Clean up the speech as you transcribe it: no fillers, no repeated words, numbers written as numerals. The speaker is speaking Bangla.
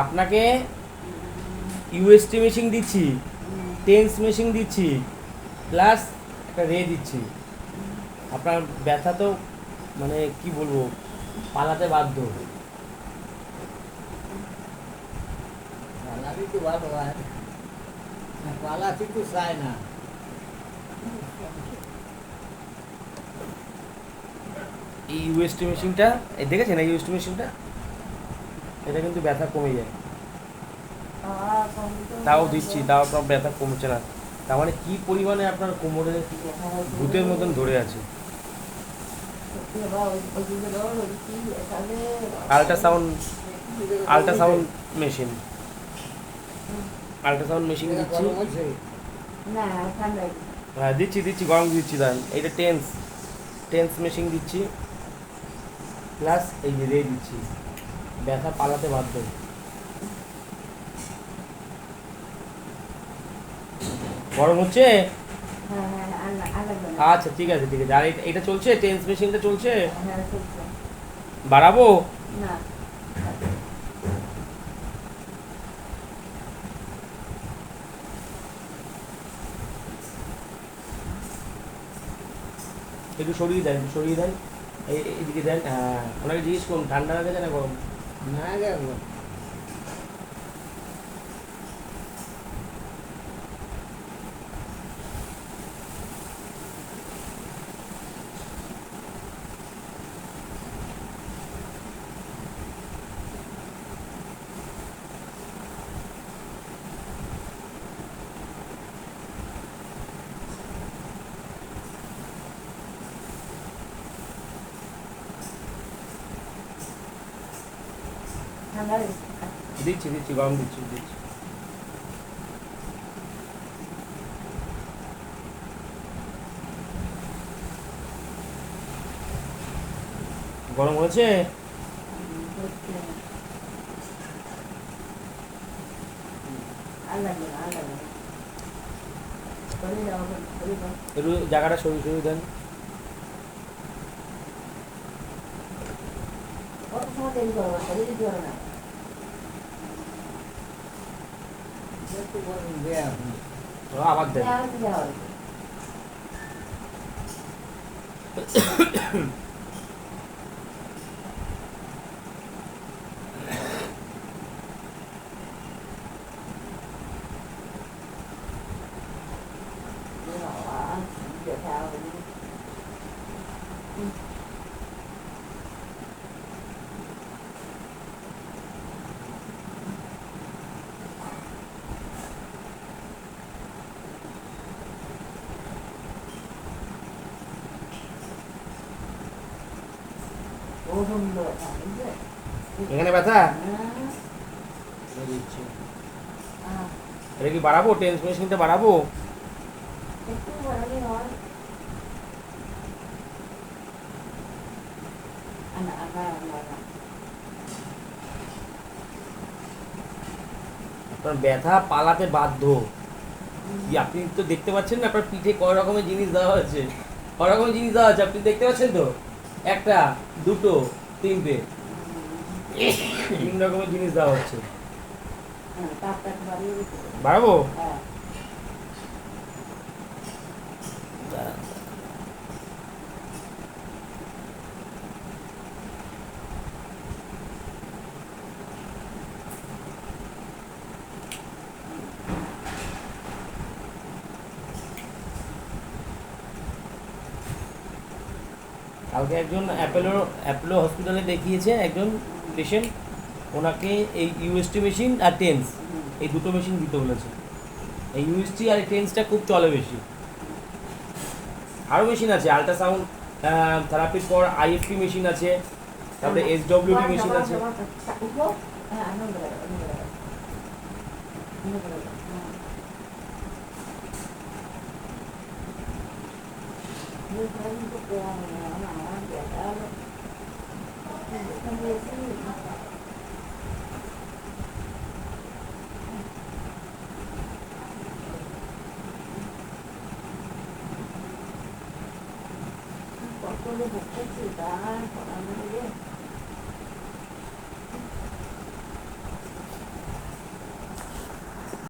আপনাকে ইউএসটি মেশিন দিচ্ছি, টেন্স মেশিন দিচ্ছি, প্লাস একটা রে দিচ্ছি। আপনার ব্যথা তো মানে কি বলবো, পালাতে বাধ্য। পালাবি তো ভালো হয়, পালাতে তো চায় না। এই ইউএসটি মেশিনটা, এই দেখেছেন এই ইউএসটি মেশিনটা, এটা কিন্তু ব্যথা কমে যায়। তাও দিচ্ছি, তাও আপনার ব্যথা কমছে না। তার মানে কি পরিমাণে আপনার কোমরে ভূতের মতন ধরে আছে। Ultrasound, ultrasound machine, ultrasound machine দিচ্ছি। গরম হয়েছে? হ্যাঁ দিচ্ছি দিচ্ছি, গরম দিচ্ছি। দেন এইটা টেন্স, টেন্স মেশিন দিচ্ছি, প্লাস এই যে রে দিচ্ছি। ব্যথা পালাতে বাধ্য। গরম হচ্ছে? আচ্ছা ঠিক আছে ঠিক আছে। আর এটা চলছে, টেন্স মেশিনটা চলছে? বাড়াবো? একটু সরিয়ে দেন, একটু সরিয়ে দেন, এইদিকে দেন। হ্যাঁ, ওনাকে জিজ্ঞেস করুন ঠান্ডা লাগেছে না গরম। না গেল। দিচ্ছি দিচ্ছি, গরম দিচ্ছি দিচ্ছি। গরম হয়েছে? একটু জায়গাটা সরিয়ে সরিয়ে দেন। একটু গরম দেয়া এখন। আবার দেন। এখানে ব্যথা? দিচ্ছি। এটা কি বাড়াবো? টেন্স মেশিনটা বাড়াবো? আপনার ব্যথা পালাতে বাধ্য। কি আপনি তো দেখতে পাচ্ছেন না আপনার পিঠে কয় রকমের জিনিস দেওয়া আছে, কয় রকমের জিনিস দেওয়া আছে আপনি দেখতে পাচ্ছেন তো? একটা, দুটো, তিনটে, 3 রকমের জিনিস দেওয়া হচ্ছে। বাড়াবো? কালকে একজন অ্যাপোলো হসপিটালে দেখিয়েছে একজন পেশেন্ট, ওনাকে এই ইউএসটি মেশিন আর টেন্স, এই দুটো মেশিন দিতে বলেছে। এই ইউএসটি আর টেন্সটা খুব চলে বেশি। আরও মেশিন আছে, আল্ট্রাসাউন্ড থেরাপির পর আইএফটি মেশিন আছে, তারপরে এসডব্লিউডি মেশিন আছে।